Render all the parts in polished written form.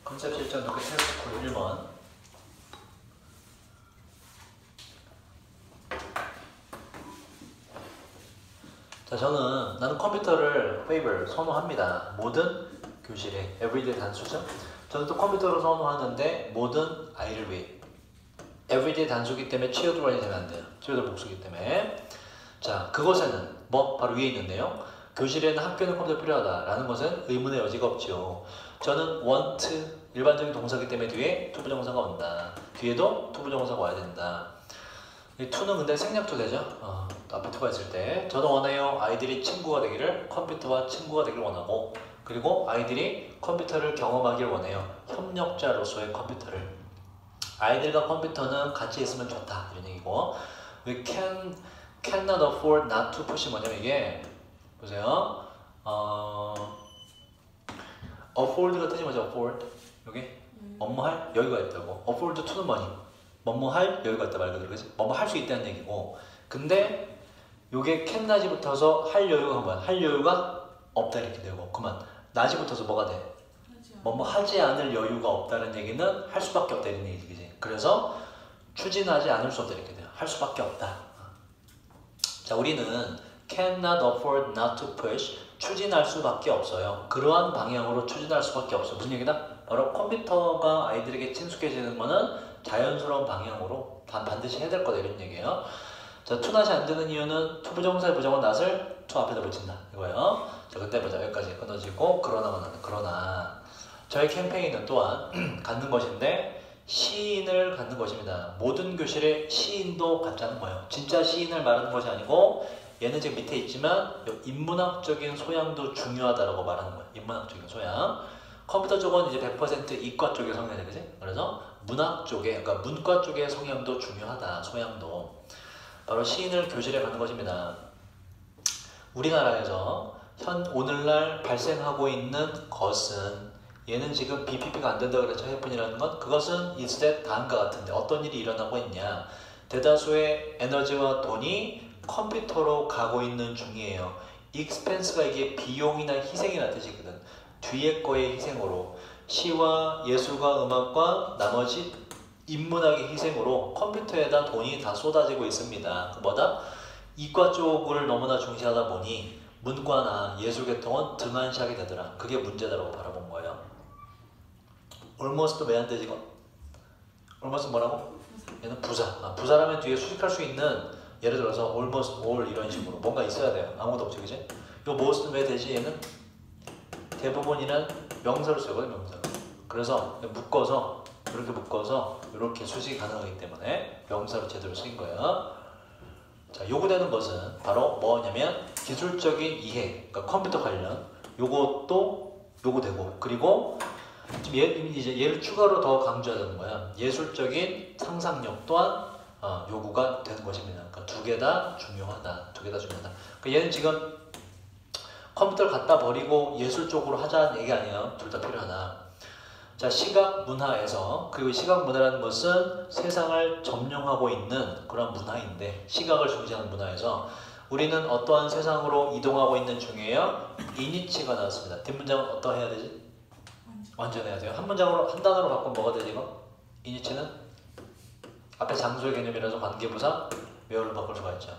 컨셉 실전 독해 텍스트 1번. 자, 나는 컴퓨터를 favor, 선호합니다. 모든 교실에 everyday 단수죠. 저는 또 컴퓨터를 선호하는데 모든 아이를 위해 everyday 단수기 때문에 children이 되면 안 돼요. children 복수기 때문에. 자, 그것에는 바로 위에 있는데요. 교실에는 학교는 컴퓨터 필요하다라는 것은 의문의 여지가 없죠. 저는 want, 일반적인 동사기 때문에 뒤에 투부정사가 온다. 뒤에도 투부정사가 와야 된다. 이 to는 근데 생략도 되죠. 앞에 to가 있을 때 저는 원해요. 아이들이 친구가 되기를, 컴퓨터와 친구가 되기를 원하고, 그리고 아이들이 컴퓨터를 경험하기를 원해요. 협력자로서의 컴퓨터를. 아이들과 컴퓨터는 같이 있으면 좋다 이런 얘기고, we cannot afford not to push이 뭐냐면 이게 보세요. afford가 뜻이 뭐죠? afford 여기 뭐뭐할 여유가 있다고. afford to는 뭐니? 뭐뭐할 여유가 있다 말 그대로, 그치? 뭐뭐 할 수 있다는 얘기고, 근데 요게 캔낫이 붙어서 할 여유가 뭐야? 할 여유가 없다 이렇게 되고, 그만 낫이 붙어서 뭐가 돼? 뭐뭐 하지 않을 여유가 없다는 얘기는 할 수밖에 없다 이런 얘기지, 그치? 그래서 추진하지 않을 수 없다 이렇게 돼요. 할 수밖에 없다. 자, 우리는 cannot afford not to push, 추진할 수밖에 없어요. 그러한 방향으로 추진할 수밖에 없어. 무슨 얘기다? 바로 컴퓨터가 아이들에게 친숙해지는 거는 자연스러운 방향으로 반드시 해야 될 거다 이런 얘기예요. 자, 투낫이 안 되는 이유는 투부정사의 부정은 낫을 투 앞에다 붙인다 이거예요. 자, 그때 보자. 여기까지 끊어지고, 그러나만 하는 그러나 저희 캠페인은 또한 갖는 것인데 시인을 갖는 것입니다. 모든 교실에 시인도 갖자는 거예요. 진짜 시인을 말하는 것이 아니고, 얘는 지금 밑에 있지만 인문학적인 소양도 중요하다라고 말하는 거예요. 인문학적인 소양. 컴퓨터 쪽은 이제 100% 이과 쪽의 성향이지, 그지? 그래서 문학 쪽에, 그러니까 문과 쪽의 성향도 중요하다, 소양도. 바로 시인을 교실에 가는 것입니다. 우리나라에서 오늘날 발생하고 있는 것은, 얘는 지금 BPP가 안 된다고 그랬죠, 해픈이라는 건. 그것은 instead 다음과 같은데 어떤 일이 일어나고 있냐. 대다수의 에너지와 돈이 컴퓨터로 가고 있는 중이에요. expense가 이게 비용이나 희생이라는 뜻이거든. 뒤에 거의 희생으로, 시와 예술과 음악과 나머지 인문학의 희생으로 컴퓨터에다 돈이 다 쏟아지고 있습니다. 그 뭐다? 이과 쪽을 너무나 중시하다 보니 문과나 예술계통은 등한시하게 되더라. 그게 문제다라고 바라본 거예요. almost 왜 안 되지 이거? almost 뭐라고? 얘는 부사. 부사라면 뒤에 수식할 수 있는, 예를 들어서 almost all 이런 식으로 뭔가 있어야 돼요. 아무것도 없죠, 그지? 이 most 왜 되지? 얘는 대부분이란 명사를 쓰거든요, 명사. 그래서 묶어서, 이렇게 묶어서 이렇게 수식이 가능하기 때문에 명사로 제대로 쓰인 거예요. 자, 요구되는 것은 바로 뭐냐면 기술적인 이해, 그러니까 컴퓨터 관련 요것도 요구되고, 그리고 지금 이제 얘를 추가로 더 강조하는 거야. 예술적인 상상력 또한 요구가 되는 것입니다. 그러니까 두 개 다 중요하다. 두 개 다 중요하다. 그러니까 얘는 지금 컴퓨터를 갖다 버리고 예술 쪽으로 하자는 얘기 아니에요. 둘 다 필요하다. 자, 시각 문화에서, 그리고 시각 문화라는 것은 세상을 점령하고 있는 그런 문화인데, 시각을 중시하는 문화에서 우리는 어떠한 세상으로 이동하고 있는 중이에요. 이니치가 나왔습니다. 뒷문장은 어떠 해야 되지? 완전해야 돼요. 한 문장으로, 한 단어로 바꾸면 뭐가 되지 이거? 이니치는 앞에 장소의 개념이라서 관계부사 웨어를 바꿀 수가 있죠.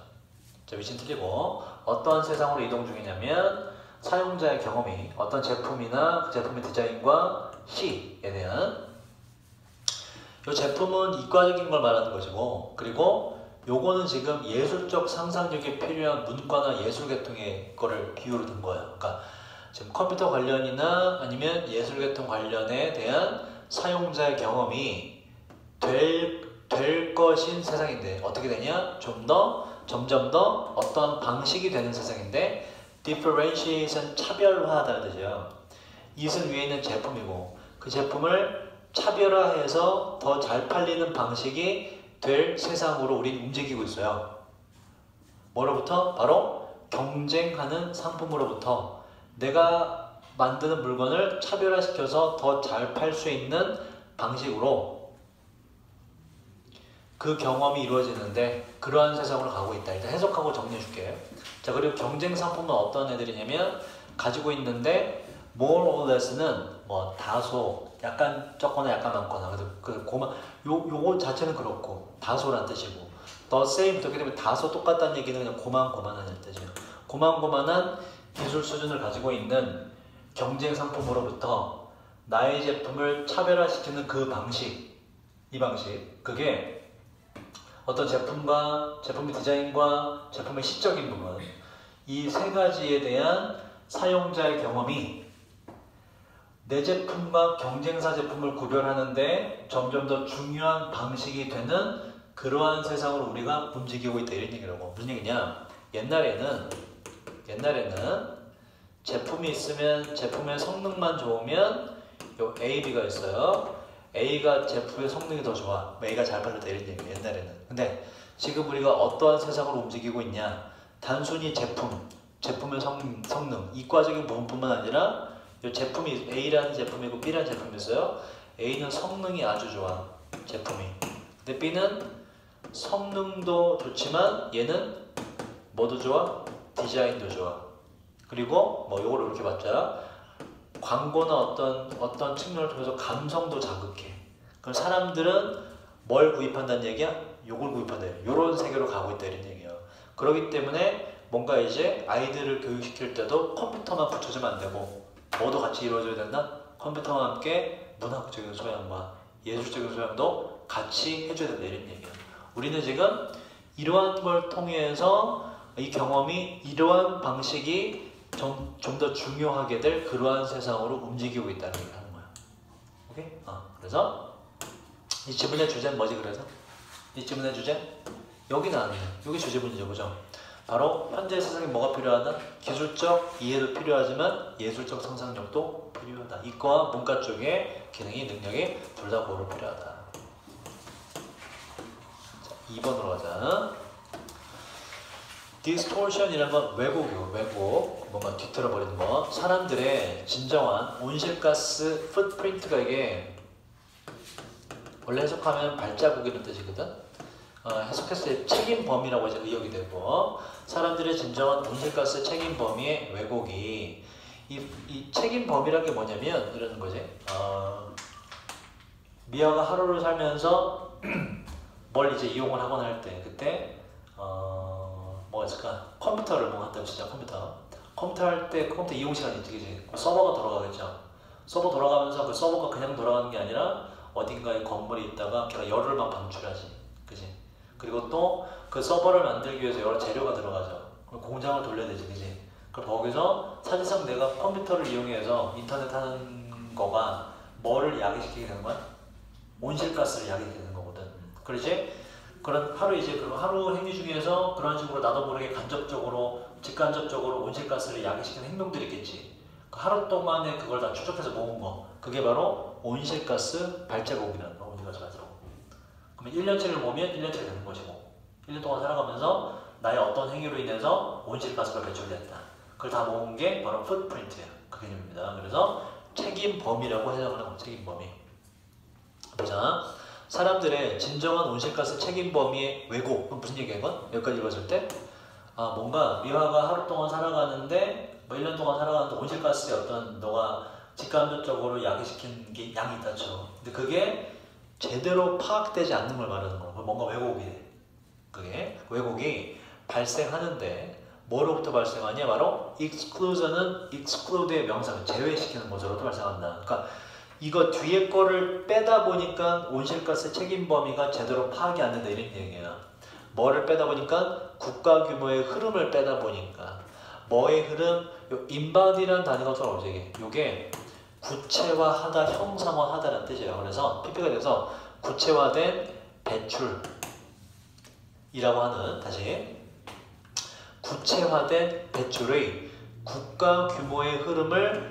자, 위치는 틀리고, 어떠한 세상으로 이동 중이냐면 사용자의 경험이, 어떤 제품이나 그 제품의 디자인과 시에 대한, 이 제품은 이과적인 걸 말하는 것이고, 그리고 요거는 지금 예술적 상상력이 필요한 문과나 예술계통의 거를 비유로 든 거예요. 그러니까 지금 컴퓨터 관련이나 아니면 예술계통 관련에 대한 사용자의 경험이 될 것인 세상인데, 어떻게 되냐? 점점 더 어떤 방식이 되는 세상인데, differentiation, 차별화하다는 뜻이에요. 이것은 위에 있는 제품이고, 그 제품을 차별화해서 더 잘 팔리는 방식이 될 세상으로 우린 움직이고 있어요. 뭐로부터? 바로 경쟁하는 상품으로부터 내가 만드는 물건을 차별화시켜서 더 잘 팔 수 있는 방식으로 그 경험이 이루어지는데, 그러한 세상으로 가고 있다. 일단 해석하고 정리해 줄게요. 자, 그리고 경쟁 상품은 어떤 애들이냐면, 가지고 있는데 more or less는 뭐 다소 약간 적거나 약간 많거나 그 고만 요거 자체는 그렇고 다소란 뜻이고 the same 그렇게 되면 다소 똑같다는 얘기는 그냥 고만고만한 뜻이에요. 고만고만한 기술 수준을 가지고 있는 경쟁 상품으로부터 나의 제품을 차별화시키는 그 방식, 이 방식, 그게 어떤 제품의 디자인과 제품의 시적인 부분, 이 세 가지에 대한 사용자의 경험이 내 제품과 경쟁사 제품을 구별하는데 점점 더 중요한 방식이 되는 그러한 세상으로 우리가 움직이고 있다, 이런 얘기라고. 무슨 얘기냐? 옛날에는 제품이 있으면 제품의 성능만 좋으면 요 A, B가 있어요. A가 제품의 성능이 더 좋아. A가 잘 팔렸다, 이런 얘기예요. 옛날에는. 근데 지금 우리가 어떠한 세상으로 움직이고 있냐? 단순히 제품의 성능, 이과적인 부분뿐만 아니라 이 제품이 A라는 제품이고 B라는 제품이 있어요. A는 성능이 아주 좋아, 제품이. 근데 B는 성능도 좋지만 얘는 뭐도 좋아? 디자인도 좋아. 그리고 뭐 요걸 이렇게 봤자 광고나 어떤 측면을 통해서 감성도 자극해. 그럼 사람들은 뭘 구입한다는 얘기야? 요걸 구입한다. 요런 세계로 가고 있다, 이런 얘기야. 그렇기 때문에 뭔가 이제 아이들을 교육시킬 때도 컴퓨터만 붙여주면 안 되고 뭐도 같이 이루어져야 된다? 컴퓨터와 함께 문학적인 소양과 예술적인 소양도 같이 해줘야 된다, 이런 얘기야. 우리는 지금 이러한 걸 통해서 이 경험이 이러한 방식이 좀 더 중요하게 될 그러한 세상으로 움직이고 있다는 얘기를 하는 거야. 오케이? 그래서 이 지문의 주제는 뭐지? 그래서 이 지문의 주제? 여기 나왔네. 여기 주제문이죠, 그죠? 바로 현재 세상에 뭐가 필요하다? 기술적 이해도 필요하지만 예술적 상상력도 필요하다. 이과와 문과 쪽에 기능이, 능력이 둘 다 고루 필요하다. 자, 2번으로 가자. distortion이라는 건 왜곡이고, 왜곡, 뭔가 뒤틀어버리는 거. 사람들의 진정한 온실가스 풋프린트가 이게 원래 해석하면 발자국이라는 뜻이거든. 해석했을 때 책임 범위라고 이제 의역이 되고, 사람들의 진정한 온실가스 책임 범위의 왜곡이 이 책임 범위라는 게 뭐냐면 이러는 거지. 미아가 하루를 살면서 뭘 이제 이용을 하거나 할 때 그때 뭐가 있을까? 컴퓨터를 뭐 한다고 치자. 컴퓨터 할 때 컴퓨터 이용 시간이 있지, 그지? 서버가 돌아가겠죠. 서버 돌아가면서 그 서버가 그냥 돌아가는 게 아니라 어딘가에 건물이 있다가 걔가 열을 막 방출하지, 그지? 그리고 또 그 서버를 만들기 위해서 여러 재료가 들어가죠. 그럼 공장을 돌려야 되지, 그지? 그럼 거기서 사실상 내가 컴퓨터를 이용해서 인터넷 하는 거가 뭐를 야기시키게 되는 거야? 온실가스를 야기시키는 거거든. 그렇지? 그런 하루 행위 중에서 그런 식으로 나도 모르게 간접적으로, 직간접적으로 온실가스를 야기시키는 행동들이 있겠지. 그 하루 동안에 그걸 다 추적해서 모은 거, 그게 바로 온실가스 발자국이라는 거, 온실가스 발자국. 그러면 1년치를 모으면 1년치가 되는 것이고, 1년 동안 살아가면서 나의 어떤 행위로 인해서 온실가스가 배출됐다. 그걸 다 모은 게 바로 풋프린트야. 그 개념입니다. 그래서 책임 범위라고 해석을 하는 거, 책임 범위. 자, 사람들의 진정한 온실가스 책임 범위의 왜곡. 그럼 무슨 얘기인 건? 여기까지 읽었을 때 뭔가 미화가 하루 동안 살아가는데 뭐 1년 동안 살아가는데 온실가스의 어떤 너가 직간접적으로 야기시킨 게 양이 있다 쳐. 근데 그게 제대로 파악되지 않는 걸 말하는 거야. 뭔가 왜곡이 돼. 그게 왜곡이 발생하는데 뭐로부터 발생하냐? 바로 exclusion은 exclude의 명사를 제외시키는 것으로부터 발생한다. 그러니까 이거 뒤에 거를 빼다 보니까 온실가스 책임 범위가 제대로 파악이 안 된다, 이런 얘기야. 뭐를 빼다 보니까 국가 규모의 흐름을 빼다 보니까 뭐의 흐름? 요 embodi라는 단어가 들어오지. 요게 구체화하다, 형상화하다라는 뜻이에요. 그래서 PP가 돼서 구체화된 배출이라고 하는, 다시 구체화된 배출의 국가 규모의 흐름을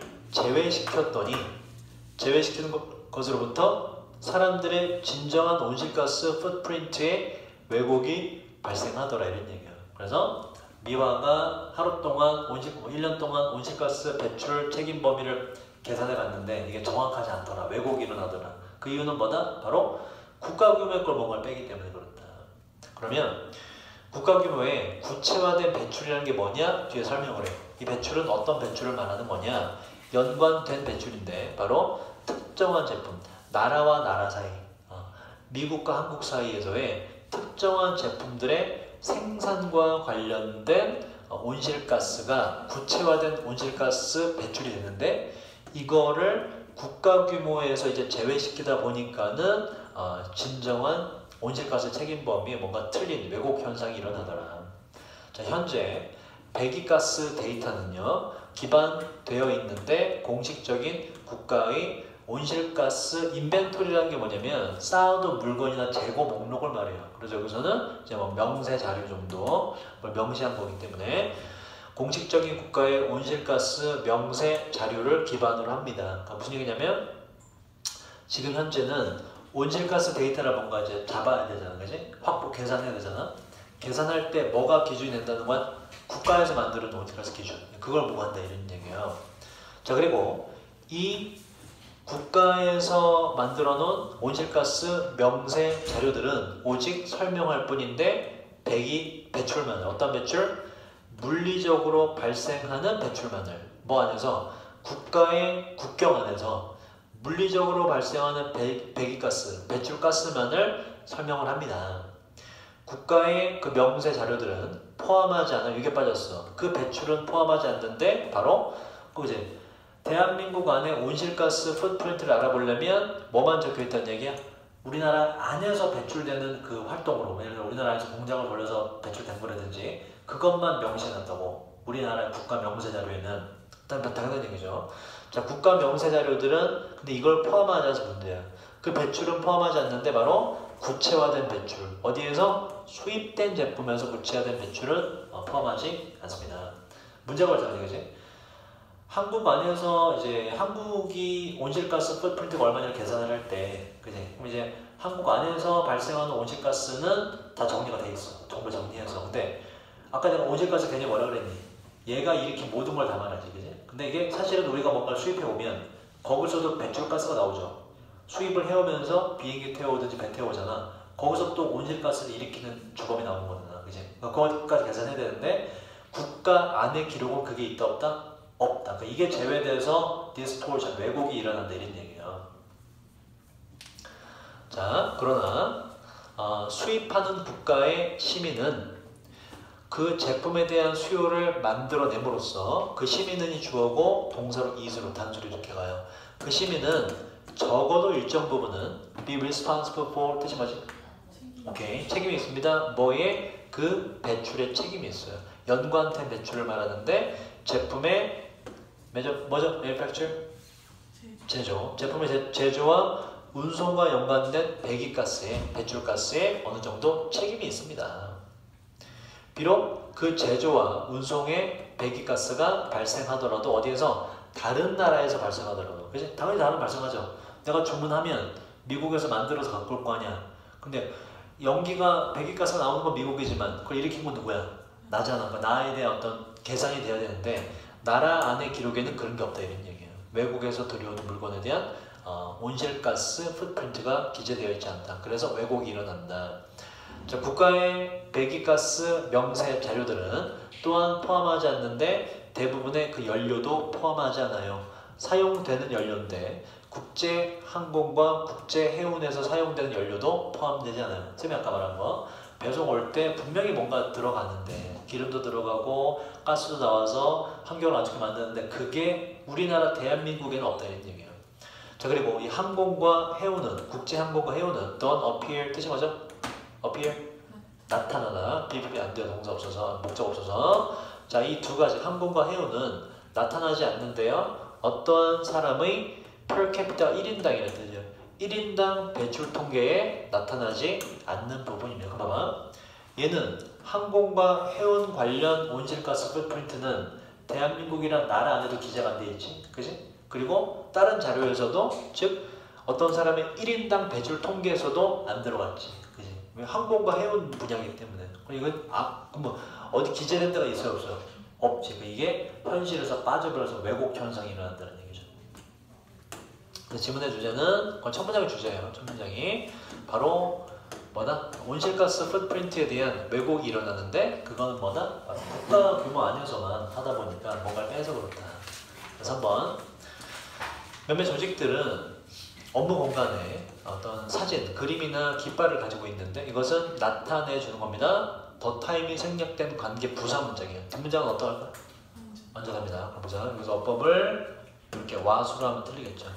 제외시키는 것으로부터 사람들의 진정한 온실가스 풋프린트의 왜곡이 발생하더라, 이런 얘기예요. 그래서 미화가 하루 동안 1년 동안 온실가스 배출 책임 범위를 계산해 봤는데 이게 정확하지 않더라. 왜곡이 일어나더라. 그 이유는 뭐다? 바로 국가 규모의 걸 뭔가를 빼기 때문에 그렇다. 그러면 국가 규모의 구체화된 배출이라는 게 뭐냐? 뒤에 설명을 해. 이 배출은 어떤 배출을 말하는 거냐? 연관된 배출인데 바로 특정한 제품, 나라와 나라 사이, 미국과 한국 사이에서의 특정한 제품들의 생산과 관련된 온실가스가 구체화된 온실가스 배출이 되는데 이거를 국가 규모에서 이제 제외시키다 보니까는 진정한 온실가스 책임 범위에 뭔가 틀린 왜곡 현상이 일어나더라. 자, 현재 배기가스 데이터는요 기반되어 있는데 공식적인 국가의 온실가스 인벤토리라는 게 뭐냐면 쌓아둔 물건이나 재고 목록을 말해요. 그래서 여기서는 이제 뭐 명세 자료 정도 뭘 명시한 거기 때문에 공식적인 국가의 온실가스 명세 자료를 기반으로 합니다. 그러니까 무슨 얘기냐면 지금 현재는 온실가스 데이터를 뭔가 이제 잡아야 되잖아, 그지? 확보 계산해야 되잖아. 계산할 때 뭐가 기준이 된다는 건 국가에서 만드는 온실가스 기준. 그걸 보고 한다 이런 얘기예요. 자, 그리고 이 국가에서 만들어 놓은 온실가스 명세 자료들은 오직 설명할 뿐인데 배기 배출만을 어떤 배출? 물리적으로 발생하는 배출만을 뭐 안에서 국가의 국경 안에서 물리적으로 발생하는 배기가스, 배출가스만을 설명을 합니다. 국가의 그 명세 자료들은 포함하지 않아. 이게 빠졌어. 그 배출은 포함하지 않는데 바로 이제 대한민국 안에 온실가스 풋프린트를 알아보려면 뭐만 적혀있다는 얘기야? 우리나라 안에서 배출되는 그 활동으로 예를 들어 우리나라 안에서 공장을 돌려서 배출된 거라든지 그것만 명시해놨다고 우리나라 국가 명세 자료에는 당연한 얘기죠. 자, 국가 명세 자료들은 근데 이걸 포함하지 않아서 문제야. 그 배출은 포함하지 않는데 바로 구체화된 배출 어디에서? 수입된 제품에서 구체화된 배출은 포함하지 않습니다. 문제가 발생하는 거지. 한국 안에서 이제 한국이 온실가스 풋프린트가 얼마냐를 계산을 할 때, 그지? 그럼 이제 한국 안에서 발생하는 온실가스는 다 정리가 돼 있어. 정보 정리해서. 근데 아까 내가 온실가스 개념 뭐라 그랬니? 얘가 일으킨 모든 걸 담아라지, 그지? 근데 이게 사실은 우리가 뭔가를 수입해 오면 거기서도 배출가스가 나오죠. 수입을 해오면서 비행기 태워오든지 배 태워오잖아. 거기서 또 온실가스를 일으키는 주범이 나오는 거잖아, 그지? 그거까지 계산해야 되는데 국가 안에 기록은 그게 있다 없다? 없다. 그러니까 이게 제외돼서 디스토션, 왜곡이 일어난다 이런 얘기예요. 자, 그러나 수입하는 국가의 시민은 그 제품에 대한 수요를 만들어냄으로써 그 시민은이 주어고 동사로 is로 단수로 이렇게 가요. 그 시민은 적어도 일정 부분은 be responsible for 뜻이 뭐지? 오케이, 책임이 있습니다. 뭐에? 그 배출에 책임이 있어요. 연관된 배출을 말하는데 제품의 뭐죠? manufacture? 제조. 제품의 제조와 운송과 연관된 배기가스에, 배출가스에 어느 정도 책임이 있습니다. 비록 그 제조와 운송의 배기가스가 발생하더라도 어디에서? 다른 나라에서 발생하더라도. 그치? 당연히 다른 발생하죠. 내가 주문하면 미국에서 만들어서 갖고 올 거 아니야. 근데 연기가, 배기가스가 나오는 건 미국이지만 그걸 일으킨 건 누구야? 나잖아. 그러니까 나에 대한 어떤 계산이 돼야 되는데 나라 안의 기록에는 그런 게 없다 이런 얘기예요. 외국에서 들여오는 물건에 대한 온실가스 풋프린트가 기재되어 있지 않다. 그래서 왜곡이 일어난다. 자, 국가의 배기가스 명세 자료들은 또한 포함하지 않는데 대부분의 그 연료도 포함하지 않아요. 사용되는 연료인데 국제항공과 국제해운에서 사용되는 연료도 포함되지 않아요. 쌤이 아까 말한 거 배송 올 때 분명히 뭔가 들어가는데 기름도 들어가고 가스도 나와서 환경을 안 좋게 만드는데 그게 우리나라 대한민국에는 없다 이런 얘기예요. 자, 그리고 이 항공과 해운은 국제항공과 해운은 don't appear 뜻이 뭐죠? appear 나타나다. 비법이 안 돼요. 동사 없어서 목적 없어서. 자, 이 두 가지 항공과 해운은 나타나지 않는데요. 어떠한 사람의 per capita 1인당이라는 뜻이에요. 1인당 배출 통계에 나타나지 않는 부분입니다. 봐봐. 얘는 항공과 해운 관련 온실가스 풋프린트는 대한민국이란 나라 안에도 기재가 안 돼 있지. 그지? 그리고 다른 자료에서도 즉 어떤 사람의 1인당 배출 통계에서도 안 들어갔지. 그지? 항공과 해운 분야이기 때문에. 이건 뭐 어디 기재된 데가 있어요, 없어요? 없지. 이게 현실에서 빠져버려서 왜곡 현상이 일어난다는 얘기죠. 지문의 주제는 그건 첫 문장의 주제예요. 첫 문장이 바로 뭐다? 온실가스 풋프린트에 대한 왜곡이 일어나는데 그거는 뭐다? 바로 국가 규모 안에서만 하다 보니까 뭔가를 빼서 그렇다. 그래서 한번 몇몇 조직들은 업무 공간에 어떤 사진, 그림이나 깃발을 가지고 있는데 이것은 나타내 주는 겁니다. 더 타임이 생략된 관계 부사 문장이에요. 뒷문장은 어떠할까요? 안전합니다. 그럼 보자. 여기서 어법을 이렇게 와수로 하면 틀리겠죠.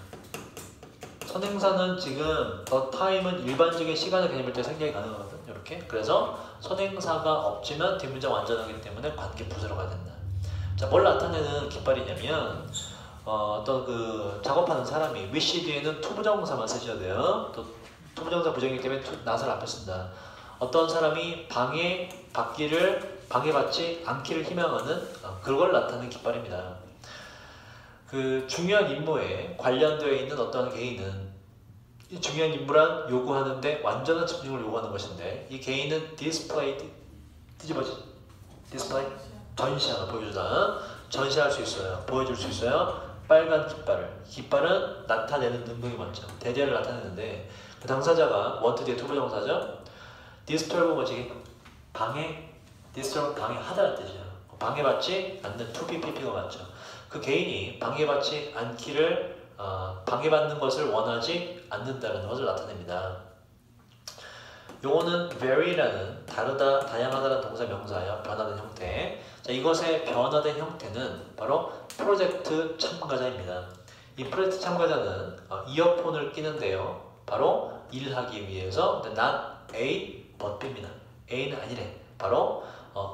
선행사는 지금 더 타임은 일반적인 시간의 개념일 때 생략이 가능하거든. 이렇게. 그래서 선행사가 없지만 뒷문장 완전하기 때문에 관계 부사로 가야 된다. 자, 뭘 나타내는 깃발이냐면 어떤 그 작업하는 사람이 wish 뒤에는 투부정사만 쓰셔야 돼요. 또 투부정사 부정이기 때문에 not을 앞에 쓴다. 어떤 사람이 방해받지 않기를 희망하는 그걸 나타내는 깃발입니다. 그 중요한 임무에 관련되어 있는 어떤 개인은 이 중요한 임무란 요구하는데 완전한 집중을 요구하는 것인데 이 개인은 디스플레이 전시하다, 보여주다, 전시할 수 있어요, 보여줄 수 있어요. 빨간 깃발은 나타내는 능력이 많죠. 대대를 나타내는데 그 당사자가 want 뒤에 투부정사죠. disturb 뭐지? disturb 방해하다는 뜻이에요. 방해받지 않는 to be pp가 맞죠. 그 개인이 방해받지 않기를 방해받는 것을 원하지 않는다는 것을 나타냅니다. 요거는 vary라는 다르다, 다양하다는 동사 명사예요. 변화된 형태. 자, 이것의 변화된 형태는 바로 프로젝트 참가자입니다. 이 프로젝트 참가자는 이어폰을 끼는데요. 바로 일하기 위해서 not A but B입니다. A는 아니래. 바로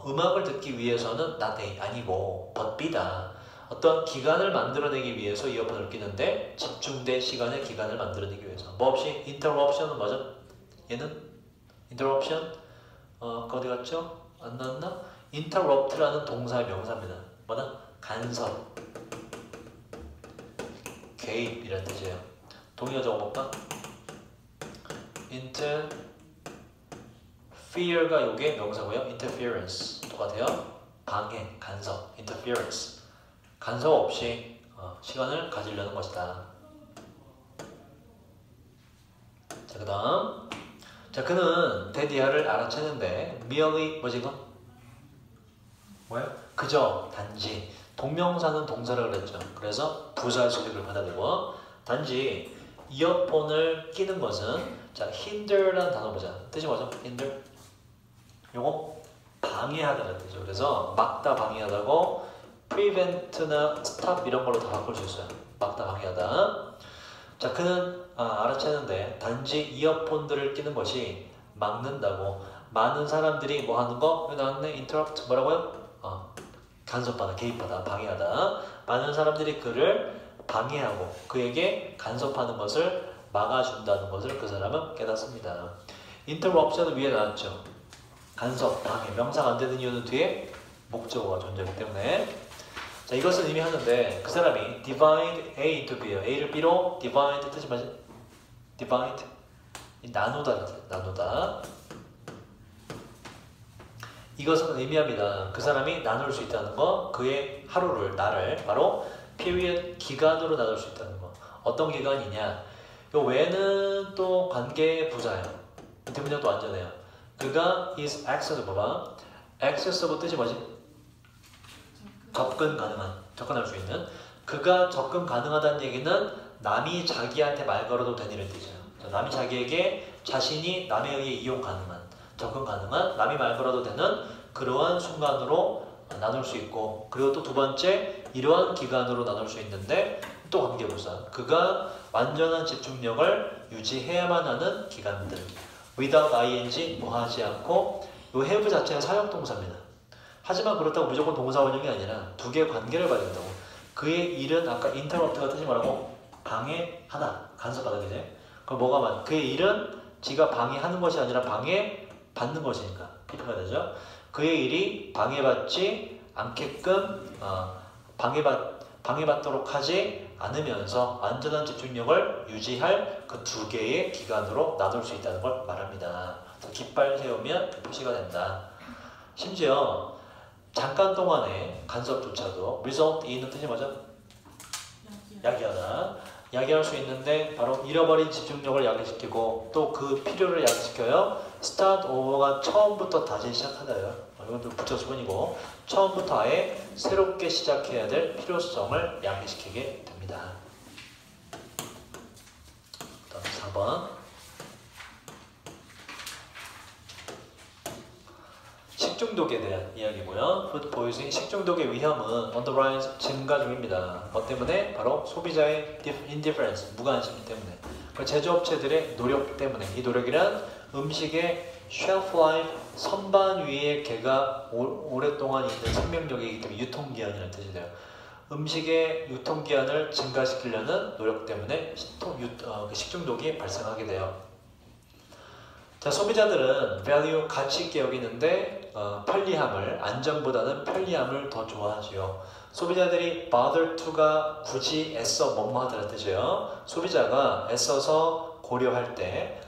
음악을 듣기 위해서는 not A 아니고 but B다. 어떤 기간을 만들어내기 위해서 이어폰을 끼는데 집중된 시간의 기간을 만들어내기 위해서 뭐 없이 interruption은 뭐죠? 얘는 interruption 어디 갔죠? 안 나왔나? interrupt라는 동사의 명사입니다. 뭐다? 간섭, 개입이라는 뜻이에요. 동의어 적어볼까? interfere가 요게 명사고요. interference 똑같아요. 방해, 간섭, interference. 간섭 없이 시간을 가지려는 것이다. 자, 그 다음. 자, 그는 대디아를 알아채는데 merely 뭐지 이거? 뭐예요? 그저, 단지. 동명사는 동사를 그랬죠. 그래서 부사의 수식을 받아들고 단지 이어폰을 끼는 것은 자, hinder라는 단어 보자. 뜻이 뭐죠? hinder. 요거 방해하다는 뜻이죠. 그래서 막다, 방해하다고 prevent나 stop 이런 걸로 다 바꿀 수 있어요. 막다, 방해하다. 자, 그는 알아채는데 단지 이어폰들을 끼는 것이 막는다고. 많은 사람들이 뭐 하는 거? 여기 나왔네. interrupt 뭐라고요? 간섭하다, 개입하다, 방해하다. 많은 사람들이 그를 방해하고 그에게 간섭하는 것을 막아준다는 것을 그 사람은 깨닫습니다. interruption은 위에 나왔죠. 간섭, 방해, 명사가 안 되는 이유는 뒤에 목적어가 존재하기 때문에. 자, 이것은 이미 하는데 그 사람이 divide A into B예요. A를 B로 divide 뜻이 뭐지? divide 나누다, 나누다. 이것은 의미합니다. 그 사람이 나눌 수 있다는 거, 그의 하루를, 날을 바로 period, 기간으로 나눌 수 있다는 거. 어떤 기간이냐? 요 외에는 또 관계 부사예요. 뒷문장도 완전해요. 그가 is accessible. accessible 뜻이 뭐지? 접근 가능한, 접근할 수 있는. 그가 접근 가능하다는 얘기는 남이 자기한테 말 걸어도 되는 뜻이에요. 남이 자기에게 자신이 남에 의해 이용 가능한, 접근 가능한, 남이 말 걸어도 되는 그러한 순간으로 나눌 수 있고, 그리고 또 두 번째 이러한 기간으로 나눌 수 있는데 또 관계부사. 그가 완전한 집중력을 유지해야만 하는 기간들. without ing 뭐 하지 않고, 이 have 자체가 사역동사입니다. 하지만 그렇다고 무조건 동사 원형이 아니라 두 개의 관계를 봐야 된다고. 그의 일은 아까 interrupt가 뜻이 뭐라고? 방해하다, 간섭하다 그제? 그럼 뭐가 맞? 그의 일은 지가 방해하는 것이 아니라 방해받는 것이니까 피드가 되죠. 그의 일이 방해받지 않게끔 방해받도록 하지 않으면서 안전한 집중력을 유지할 그 두 개의 기간으로 나눌 수 있다는 걸 말합니다. 깃발 세우면 표시가 된다. 심지어 잠깐 동안의 간섭조차도 result in은 뜻이 뭐죠? 야기하다. 야기할 수 있는데 바로 잃어버린 집중력을 야기시키고 또 그 필요를 야기시켜요. start over가 처음부터 다시 시작하다요. 이건 좀 붙여수분이고 처음부터 아예 새롭게 시작해야 될 필요성을 야기시키게 됩니다. 4번. 식중독에 대한 이야기고요. Food poisoning, 식중독의 위험은 on the rise, 증가 중입니다. 뭐 때문에? 바로 소비자의 indifference, 무관심 때문에. 제조업체들의 노력 때문에. 이 노력이란 음식의 shelf life, 선반 위에 걔가 오랫동안 있는 생명력이기 때문에 유통기한이라는 뜻이 돼요. 음식의 유통기한을 증가시키려는 노력 때문에 식중독이 발생하게 돼요. 자, 소비자들은 value, 가치 있게 여기는데 편리함을, 안전보다는 편리함을 더 좋아하지요. 소비자들이 bother to가 굳이 애써 뭐뭐 하다는 뜻이에요. 소비자가 애써서 고려할 때,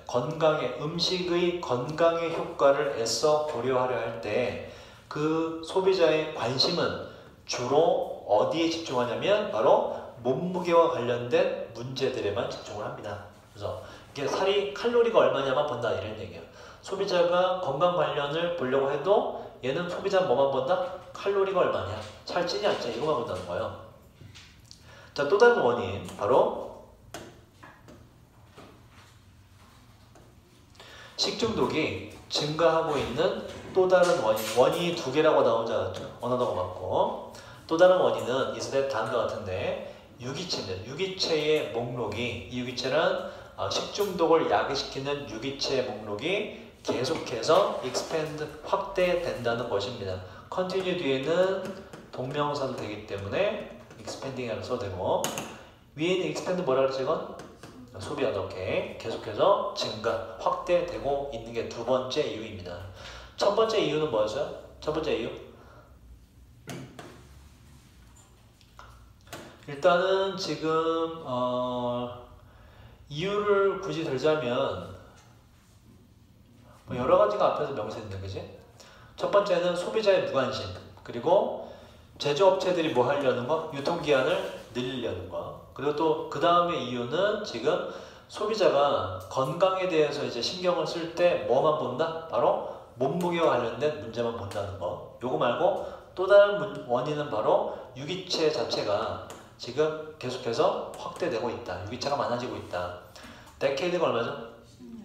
음식의 건강의 효과를 애써 고려하려 할 때 그 소비자의 관심은 주로 어디에 집중하냐면 바로 몸무게와 관련된 문제들에만 집중을 합니다. 그래서 이게 살이 칼로리가 얼마냐만 본다 이런 얘기예요. 소비자가 건강 관련을 보려고 해도 얘는 소비자 뭐만 본다? 칼로리가 얼마냐? 살찌냐 안 찌냐 이거만 본다는 거예요. 자, 또 다른 원인 바로 식중독이 증가하고 있는 또 다른 원인이 두 개라고 나오지 않았죠? 언어가 맞고 또 다른 원인은 이스데 다음과 같은데 유기체입니다. 유기체의 목록이 이 유기체란 식중독을 야기시키는 유기체의 목록이 계속해서 expand, 확대된다는 것입니다. continue 뒤에는 동명사도 되기 때문에 expanding이라고 써도 되고 위에 있는 expand 뭐라 그랬지 이건? 소비하다. 오케이. 계속해서 증가, 확대되고 있는 게 두 번째 이유입니다. 첫 번째 이유는 뭐였어요? 첫 번째 이유? 일단은 지금 이유를 굳이 들자면 뭐 여러 가지가 앞에서 명시했는데 그지? 첫 번째는 소비자의 무관심, 그리고 제조업체들이 뭐 하려는 거? 유통기한을 늘리려는 거. 그리고 또 그 다음의 이유는 지금 소비자가 건강에 대해서 이제 신경을 쓸 때 뭐만 본다? 바로 몸무게와 관련된 문제만 본다는 거. 요거 말고 또 다른 원인은 바로 유기체 자체가 지금 계속해서 확대되고 있다. 유기체가 많아지고 있다. 데케이드가 얼마죠?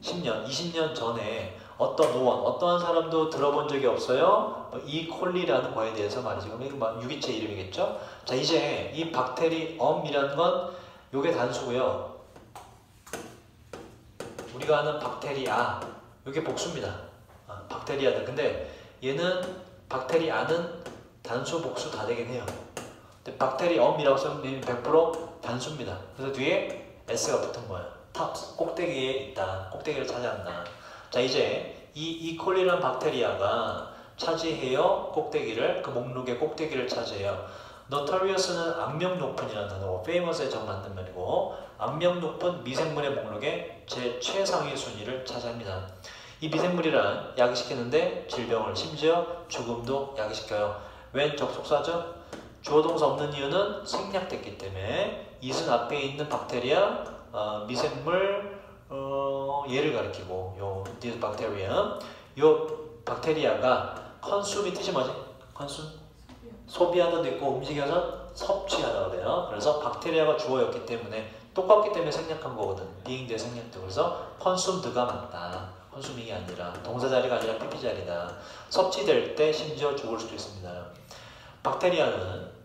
10년, 20년 전에 어떤 노원, 어떠한 사람도 들어본 적이 없어요. 이콜리라는 거에 대해서 말이죠. 이거 유기체 이름이겠죠? 자, 이제 이 박테리엄이라는 건 요게 단수고요. 우리가 아는 박테리아, 요게 복수입니다. 박테리아들. 근데 얘는 박테리아는 단수, 복수 다 되긴 해요. 근데 박테리엄이라고 쓰면 100% 단수입니다. 그래서 뒤에 S가 붙은 거예요. 탑, 꼭대기에 있다. 꼭대기를 차지한다. 자, 이제 이 이콜리라는 박테리아가 차지해요. 꼭대기를, 그 목록의 꼭대기를 차지해요. notorious는 악명 높은이라는 단어고 famous에 정맞는 말이고 악명 높은 미생물의 목록에 제 최상위 순위를 차지합니다. 이 미생물이란 야기시키는데 질병을 심지어 죽음도 야기시켜요. 웬 접속사죠? 주어 동사 없는 이유는 생략됐기 때문에 이순 앞에 있는 박테리아, 미생물, 얘를 가리키고 요 this bacterium, 요 박테리아가 consume이 뜻이 뭐지? consume? 소비하다도 있고 움직여서 섭취하다가 돼요. 그래서 박테리아가 주어였기 때문에 똑같기 때문에 생략한 거거든. being대 생략돼. 그래서 consumed가 맞다. consuming이 아니라 동사 자리가 아니라 PP 자리다. 섭취될 때 심지어 죽을 수도 있습니다. 박테리아는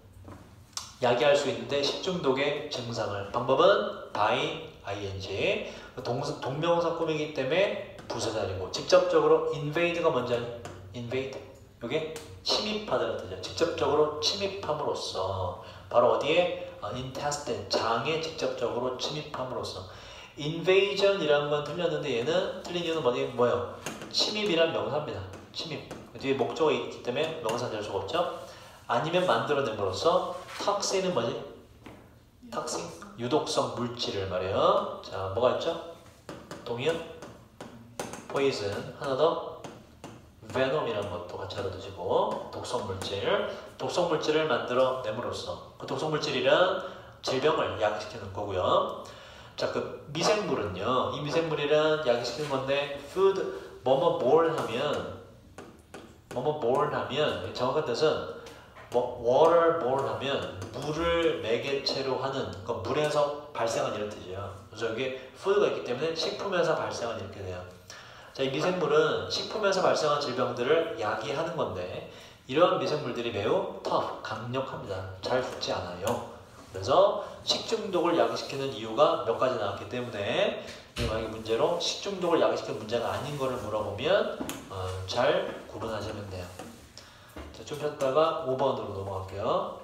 야기할 수 있는데 식중독의 증상을 방법은 by ing 동명사 꾸미기 때문에 부사 자리고 직접적으로 invade가 뭔지 아니? invade 요게 침입하다는 뜻이죠. 직접적으로 침입함으로써 바로 어디에? intestine 장에 직접적으로 침입함으로써 invasion이라는 건 틀렸는데 얘는 틀린 이유는 뭐예요? 침입이란 명사입니다. 침입 뒤에 목적어 있기 때문에 명사 될 수가 없죠. 아니면 만들어냄으로써 톡신은 뭐지? 톡신 유독성 물질을 말해요. 자, 뭐가 있죠? 동의어 poison 하나 더 venom이라는 것도 같이 알아두시고 독성 물질을 만들어냄으로써 그 독성 물질이란 질병을 야기시키는 거고요. 자, 그 미생물은요. 이 미생물이란 야기시키는 건데 food 뭐뭐 borne 하면 정확한 뜻은 water borne 하면 물을 매개체로 하는 그 물에서 발생한 이런 뜻이에요. 그래서 여기 food가 있기 때문에 식품에서 발생한 이렇게 돼요. 자, 이 미생물은 식품에서 발생한 질병들을 야기하는 건데 이러한 미생물들이 매우 강력합니다. 잘 죽지 않아요. 그래서 식중독을 야기시키는 이유가 몇 가지 나왔기 때문에 만약에 문제로 식중독을 야기시키는 문제가 아닌 거를 물어보면 잘 구분하시면 돼요. 자, 좀 쉬었다가 5번으로 넘어갈게요.